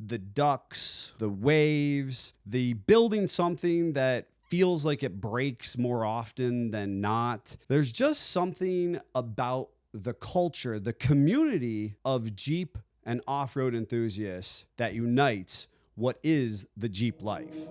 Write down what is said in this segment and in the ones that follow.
the ducks, the waves, the building something that feels like it breaks more often than not. There's just something about the culture, the community of Jeep and off-road enthusiasts that unites what is the Jeep life.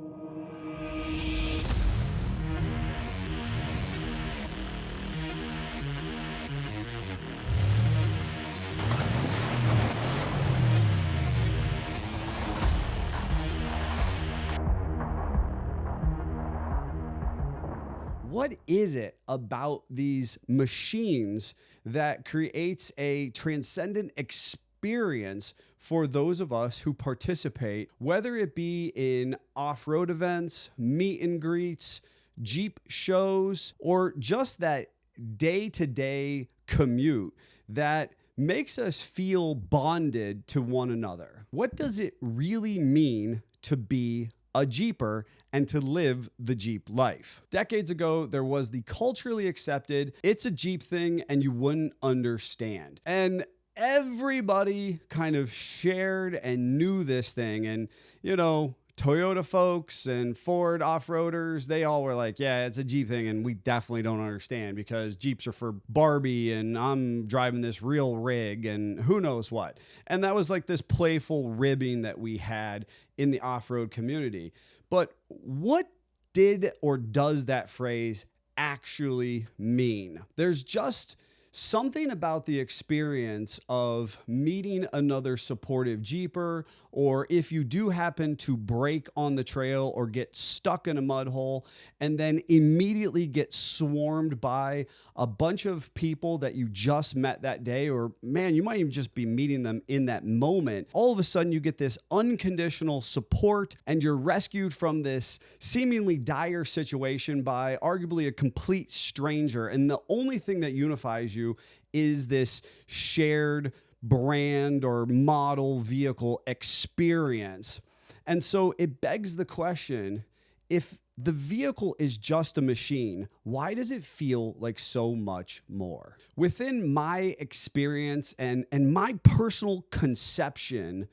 What is it about these machines that creates a transcendent experience for those of us who participate, whether it be in off-road events, meet and greets, Jeep shows, or just that day-to-day commute that makes us feel bonded to one another? What does it really mean to be a Jeeper and to live the Jeep life? Decades ago, there was the culturally accepted, it's a Jeep thing and you wouldn't understand. And everybody kind of shared and knew this thing. And, you know, Toyota folks and Ford off-roaders, they all were like, yeah, it's a Jeep thing. And we definitely don't understand because Jeeps are for Barbie and I'm driving this real rig and who knows what. And that was like this playful ribbing that we had in the off-road community. But what did or does that phrase actually mean? There's just something about the experience of meeting another supportive Jeeper, or if you do happen to break on the trail or get stuck in a mud hole and then immediately get swarmed by a bunch of people that you just met that day, or man, you might even just be meeting them in that moment. All of a sudden you get this unconditional support and you're rescued from this seemingly dire situation by arguably a complete stranger. And the only thing that unifies you is this shared brand or model vehicle experience. And so it begs the question, if the vehicle is just a machine, why does it feel like so much more? Within my experience and my personal conception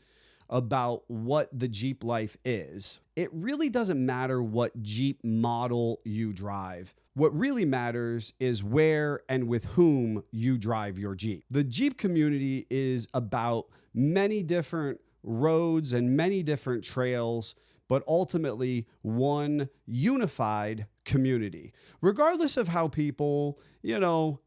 about what the Jeep life is, it really doesn't matter what Jeep model you drive. What really matters is where and with whom you drive your Jeep. The Jeep community is about many different roads and many different trails, but ultimately one unified community. Regardless of how people,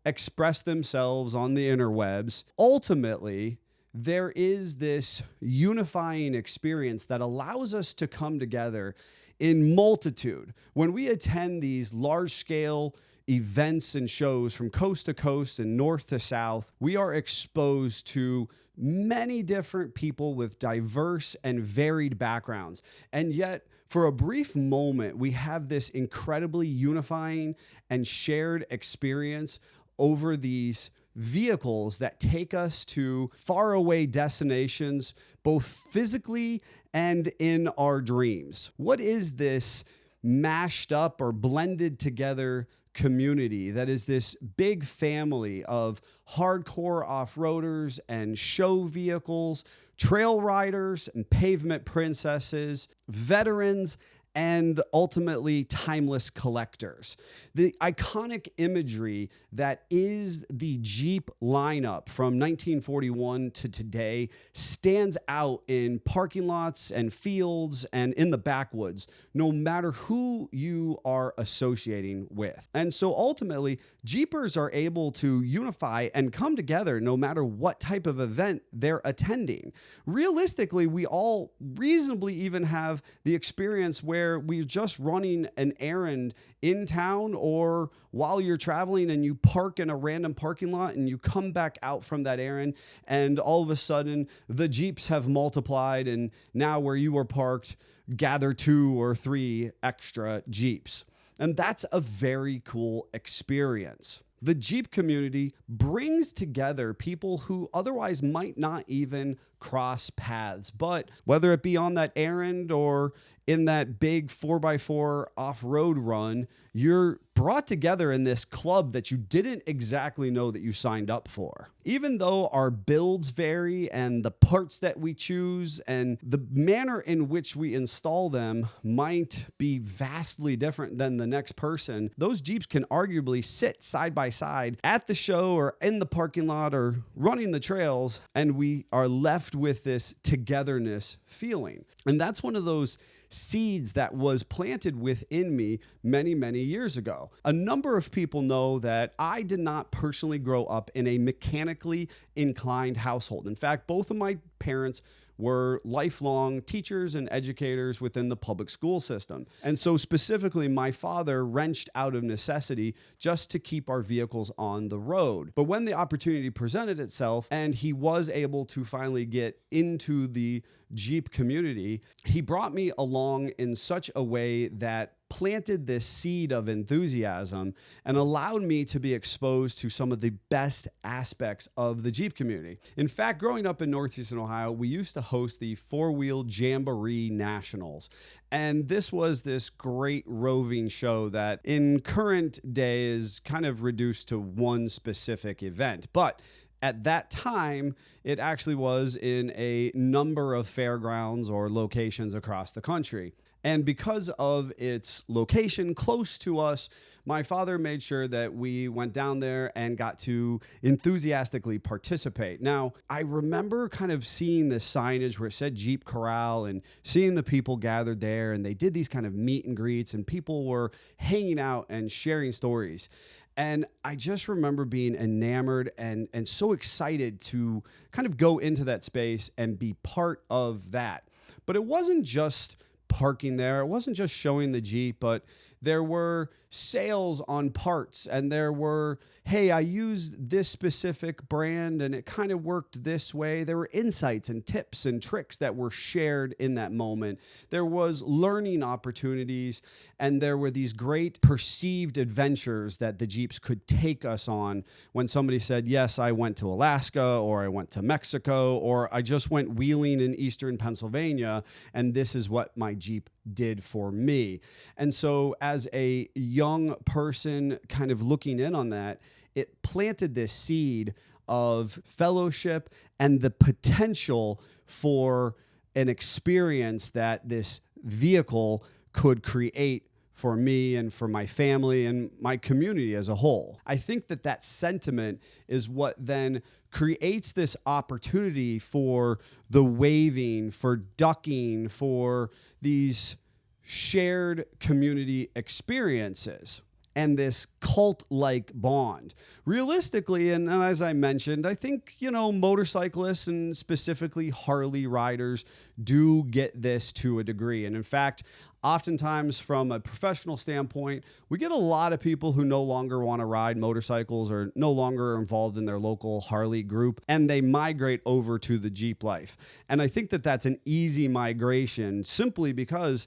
express themselves on the interwebs, ultimately, there is this unifying experience that allows us to come together in multitude. When we attend these large-scale events and shows from coast to coast and north to south, we are exposed to many different people with diverse and varied backgrounds. And yet, for a brief moment, we have this incredibly unifying and shared experience over these vehicles that take us to faraway destinations, both physically and in our dreams. What is this mashed up or blended together community that is this big family of hardcore off-roaders and show vehicles, trail riders and pavement princesses, veterans, and ultimately timeless collectors? The iconic imagery that is the Jeep lineup from 1941 to today stands out in parking lots and fields and in the backwoods, no matter who you are associating with. And so ultimately, Jeepers are able to unify and come together no matter what type of event they're attending. Realistically, we all reasonably even have the experience where we're just running an errand in town or while you're traveling and you park in a random parking lot and you come back out from that errand and all of a sudden the Jeeps have multiplied and now where you were parked, gather 2 or 3 extra Jeeps. And that's a very cool experience. The Jeep community brings together people who otherwise might not even cross paths. But whether it be on that errand or in that big 4x4 off-road run, you're brought together in this club that you didn't exactly know that you signed up for. Even though our builds vary and the parts that we choose and the manner in which we install them might be vastly different than the next person, those Jeeps can arguably sit side by side at the show or in the parking lot or running the trails, and we are left with this togetherness feeling. And that's one of those seeds that was planted within me many, many years ago. A number of people know that I did not personally grow up in a mechanically inclined household. In fact, both of my parents were lifelong teachers and educators within the public school system. And so specifically, my father wrenched out of necessity just to keep our vehicles on the road. But when the opportunity presented itself and he was able to finally get into the Jeep community, he brought me along in such a way that planted this seed of enthusiasm and allowed me to be exposed to some of the best aspects of the Jeep community. In fact, growing up in Northeastern Ohio, we used to host the Four-Wheel Jamboree Nationals. And this was this great roving show that in current day is kind of reduced to one specific event. But at that time, it actually was in a number of fairgrounds or locations across the country. And because of its location close to us, my father made sure that we went down there and got to enthusiastically participate. Now, I remember kind of seeing this signage where it said Jeep Corral and seeing the people gathered there, and they did these kind of meet and greets, and people were hanging out and sharing stories. And I just remember being enamored and so excited to kind of go into that space and be part of that. But it wasn't just parking there. It wasn't just showing the Jeep, but there were sales on parts, and there were, hey, I used this specific brand and it kind of worked this way. There were insights and tips and tricks that were shared in that moment. There was learning opportunities, and there were these great perceived adventures that the Jeeps could take us on when somebody said, yes, I went to Alaska, or I went to Mexico, or I just went wheeling in eastern Pennsylvania, and this is what my Jeep did for me. And so as a young person kind of looking in on that, it planted this seed of fellowship and the potential for an experience that this vehicle could create for me and for my family and my community as a whole. I think that that sentiment is what then creates this opportunity for the waving, for ducking, for these shared community experiences and this cult-like bond. Realistically, and as I mentioned, I think, motorcyclists and specifically Harley riders do get this to a degree. And in fact, oftentimes from a professional standpoint, we get a lot of people who no longer want to ride motorcycles or no longer are involved in their local Harley group, and they migrate over to the Jeep life. And I think that that's an easy migration simply because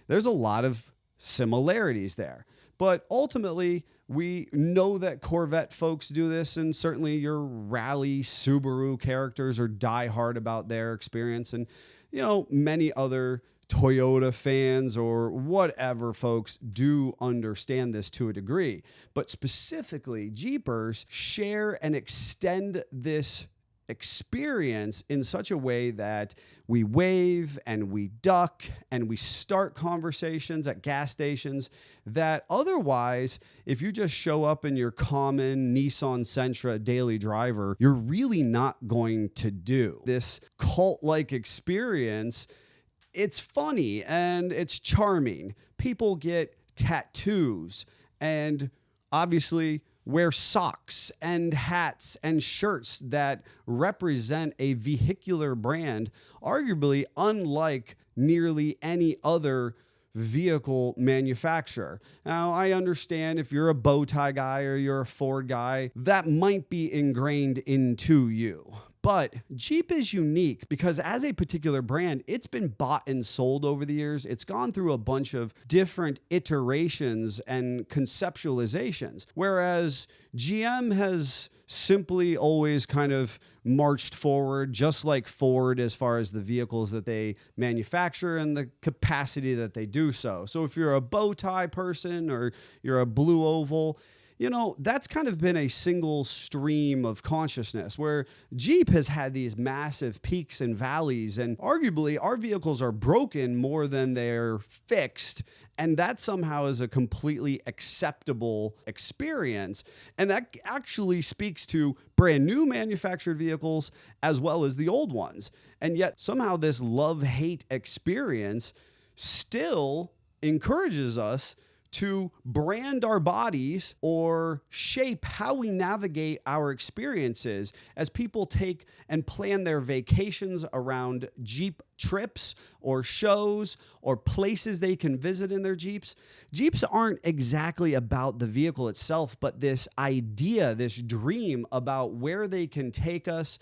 there's a lot of similarities there. But ultimately, we know that Corvette folks do this, and certainly your rally Subaru characters are diehard about their experience, and many other Toyota fans or whatever folks do understand this to a degree. But specifically, Jeepers share and extend this experience in such a way that we wave and we duck and we start conversations at gas stations that otherwise, if you just show up in your common Nissan Sentra daily driver, you're really not going to do. This cult-like experience, it's funny and it's charming. People get tattoos and obviously wear socks and hats and shirts that represent a vehicular brand, arguably unlike nearly any other vehicle manufacturer. Now, I understand if you're a bow tie guy or you're a Ford guy, that might be ingrained into you. But Jeep is unique because as a particular brand, it's been bought and sold over the years. It's gone through a bunch of different iterations and conceptualizations, whereas GM has simply always kind of marched forward, just like Ford, as far as the vehicles that they manufacture and the capacity that they do so. So if you're a bow tie person or you're a blue oval, you know, that's kind of been a single stream of consciousness, where Jeep has had these massive peaks and valleys, and arguably our vehicles are broken more than they're fixed. And that somehow is a completely acceptable experience. And that actually speaks to brand new manufactured vehicles as well as the old ones. And yet somehow this love-hate experience still encourages us to brand our bodies or shape how we navigate our experiences as people take and plan their vacations around Jeep trips or shows or places they can visit in their Jeeps. Jeeps aren't exactly about the vehicle itself, but this idea, this dream about where they can take us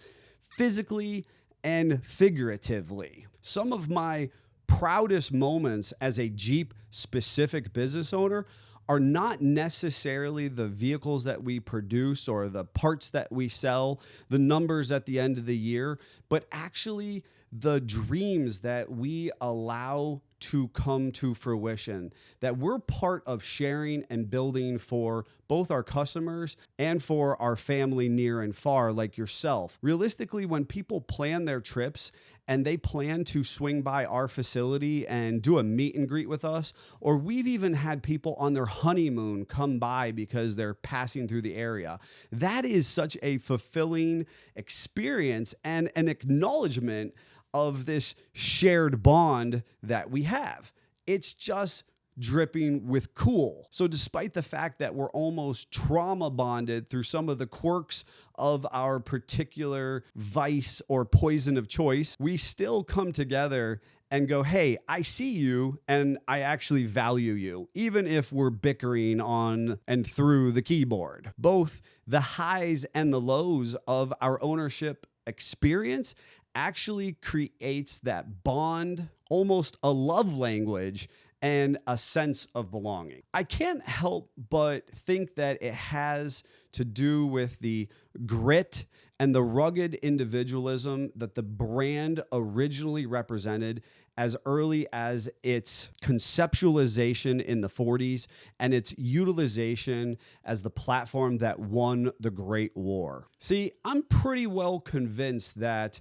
physically and figuratively. Some of my proudest moments as a Jeep specific business owner are not necessarily the vehicles that we produce or the parts that we sell, the numbers at the end of the year, but actually the dreams that we allow to come to fruition, that we're part of sharing and building for both our customers and for our family near and far, like yourself. Realistically, when people plan their trips and they plan to swing by our facility and do a meet and greet with us, or we've even had people on their honeymoon come by because they're passing through the area, that is such a fulfilling experience and an acknowledgement of this shared bond that we have. It's just dripping with cool. So despite the fact that we're almost trauma bonded through some of the quirks of our particular vice or poison of choice, we still come together and go, hey, I see you and I actually value you, even if we're bickering on and through the keyboard. Both the highs and the lows of our ownership experience actually creates that bond, almost a love language and a sense of belonging. I can't help but think that it has to do with the grit and the rugged individualism that the brand originally represented as early as its conceptualization in the 40s and its utilization as the platform that won the Great War. See, I'm pretty well convinced that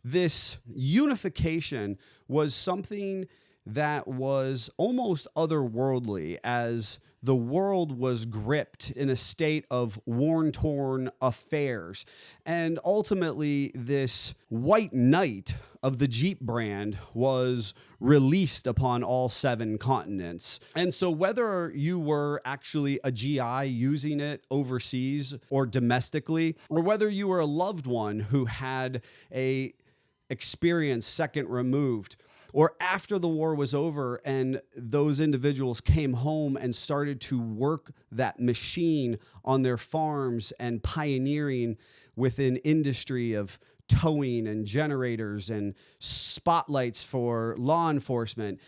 this unification was something that was almost otherworldly as the world was gripped in a state of worn-torn affairs. And ultimately, this white knight of the Jeep brand was released upon all 7 continents. And so whether you were actually a GI using it overseas or domestically, or whether you were a loved one who had a experience second removed, or after the war was over and those individuals came home and started to work that machine on their farms and pioneering within industry of towing and generators and spotlights for law enforcement,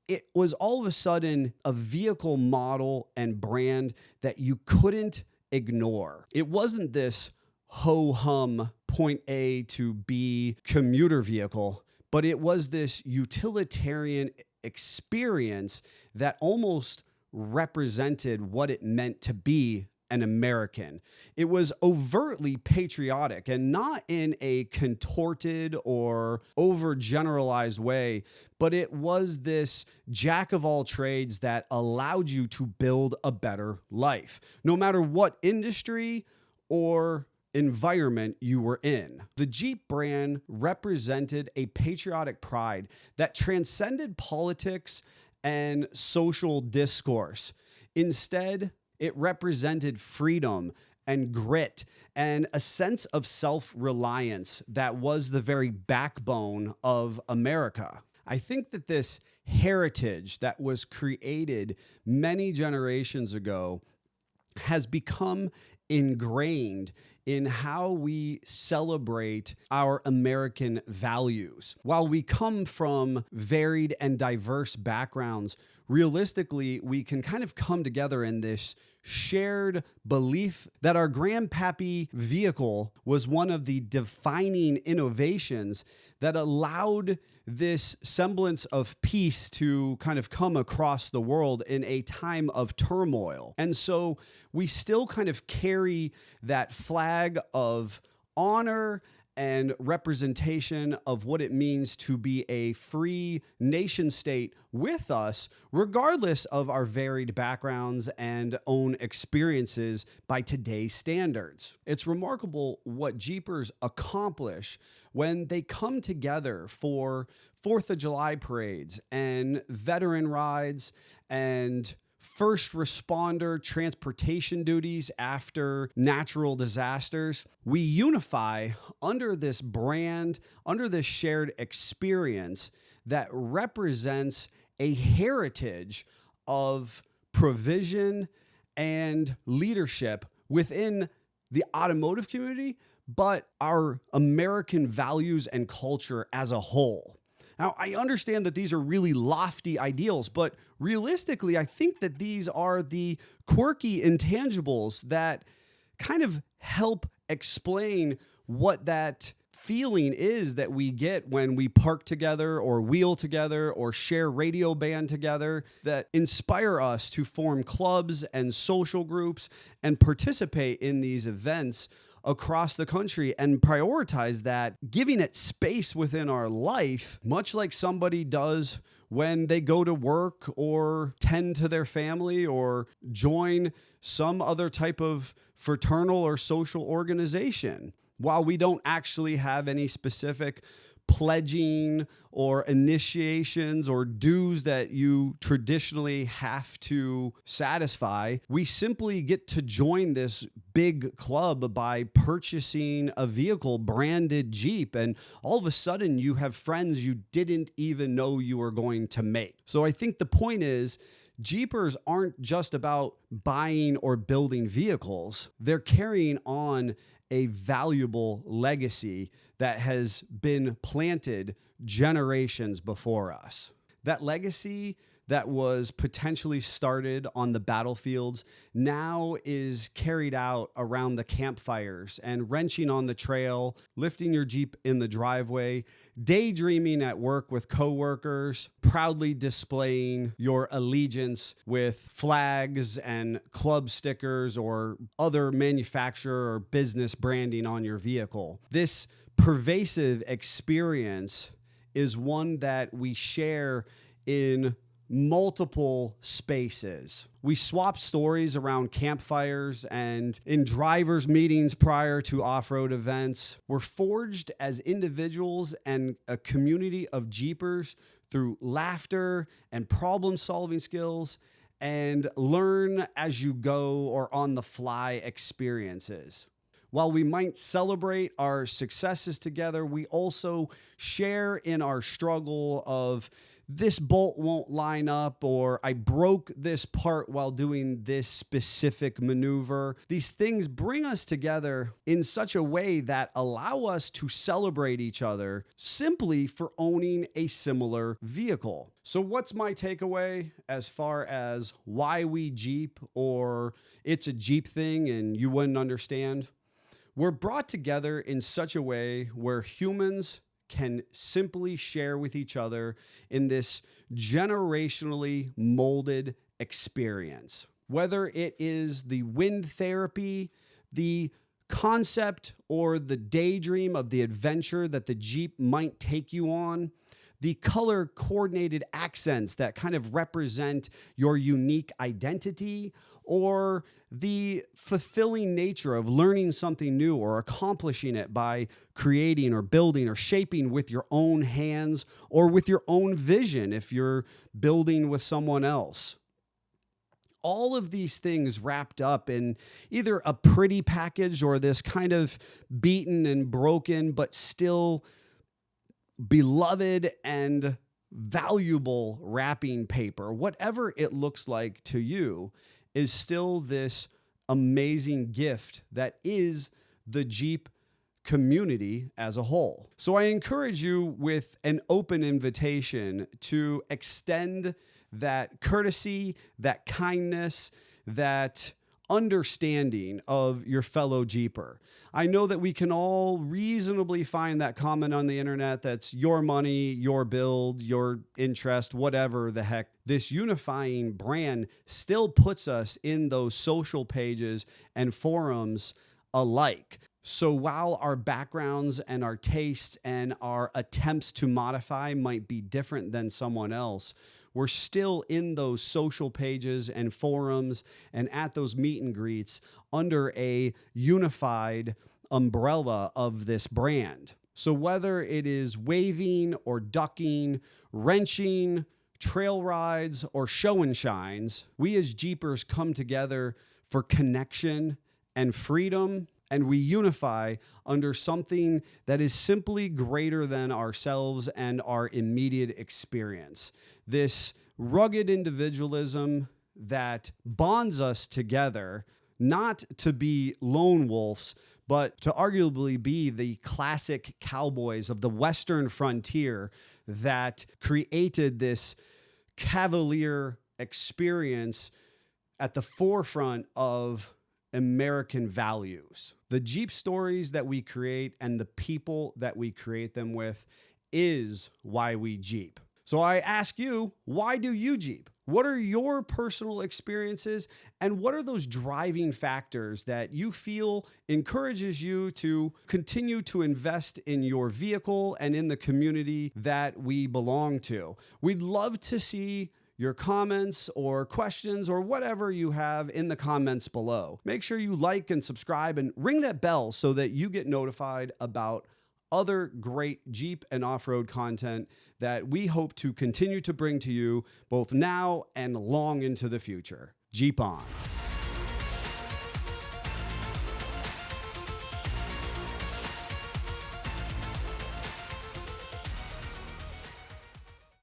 it was all of a sudden a vehicle model and brand that you couldn't ignore. It wasn't this ho-hum point A to B commuter vehicle, but it was this utilitarian experience that almost represented what it meant to be an American. It was overtly patriotic, and not in a contorted or overgeneralized way, but it was this jack of all trades that allowed you to build a better life, no matter what industry or environment you were in. The Jeep brand represented a patriotic pride that transcended politics and social discourse. Instead, it represented freedom and grit and a sense of self-reliance that was the very backbone of America. I think that this heritage that was created many generations ago has become ingrained in how we celebrate our American values. While we come from varied and diverse backgrounds, realistically, we can kind of come together in this shared belief that our grandpappy vehicle was one of the defining innovations that allowed this semblance of peace to kind of come across the world in a time of turmoil. And so we still kind of carry that flag of honor and representation of what it means to be a free nation state with us, regardless of our varied backgrounds and own experiences by today's standards. It's remarkable what Jeepers accomplish when they come together for 4th of July parades and veteran rides and first responder transportation duties after natural disasters. We unify under this brand, under this shared experience that represents a heritage of provision and leadership within the automotive community, but our American values and culture as a whole. Now, I understand that these are really lofty ideals, but realistically, I think that these are the quirky intangibles that kind of help explain what that feeling is that we get when we park together or wheel together or share radio band together, that inspire us to form clubs and social groups and participate in these events across the country and prioritize that, giving it space within our life, much like somebody does when they go to work or tend to their family or join some other type of fraternal or social organization. While we don't actually have any specific pledging or initiations or dues that you traditionally have to satisfy, we simply get to join this big club by purchasing a vehicle branded Jeep, and all of a sudden you have friends you didn't even know you were going to make. So I think the point is, Jeepers aren't just about buying or building vehicles. They're carrying on a valuable legacy that has been planted generations before us. That legacy that was potentially started on the battlefields now is carried out around the campfires and wrenching on the trail, lifting your Jeep in the driveway, daydreaming at work with coworkers, proudly displaying your allegiance with flags and club stickers or other manufacturer or business branding on your vehicle. This pervasive experience is one that we share in multiple spaces. We swap stories around campfires and in drivers' meetings prior to off-road events. We're forged as individuals and a community of Jeepers through laughter and problem-solving skills and learn as you go or on the fly experiences. While we might celebrate our successes together, we also share in our struggle of this bolt won't line up, or I broke this part while doing this specific maneuver. These things bring us together in such a way that allow us to celebrate each other simply for owning a similar vehicle. So what's my takeaway as far as why we Jeep, or it's a Jeep thing and you wouldn't understand? We're brought together in such a way where humans can simply share with each other in this generationally molded experience. Whether it is the wind therapy, the concept, or the daydream of the adventure that the Jeep might take you on, the color coordinated accents that kind of represent your unique identity, or the fulfilling nature of learning something new or accomplishing it by creating or building or shaping with your own hands or with your own vision if you're building with someone else. All of these things wrapped up in either a pretty package or this kind of beaten and broken but still beloved and valuable wrapping paper. Whatever it looks like to you is still this amazing gift that is the Jeep community as a whole. So I encourage you with an open invitation to extend that courtesy, that kindness, that understanding of your fellow Jeeper. I know that we can all reasonably find that comment on the internet that's your money, your build, your interest, whatever the heck. This unifying brand still puts us in those social pages and forums alike. So while our backgrounds and our tastes and our attempts to modify might be different than someone else, we're still in those social pages and forums and at those meet and greets under a unified umbrella of this brand. So whether it is waving or ducking, wrenching, trail rides, or show and shines, we as Jeepers come together for connection and freedom, and we unify under something that is simply greater than ourselves and our immediate experience. This rugged individualism that bonds us together, not to be lone wolves, but to arguably be the classic cowboys of the Western frontier that created this cavalier experience at the forefront of American values. The Jeep stories that we create and the people that we create them with is why we Jeep. So I ask you, why do you Jeep? What are your personal experiences, and what are those driving factors that you feel encourages you to continue to invest in your vehicle and in the community that we belong to? We'd love to see your comments or questions or whatever you have in the comments below. Make sure you like and subscribe and ring that bell so that you get notified about other great Jeep and off-road content that we hope to continue to bring to you both now and long into the future. Jeep on.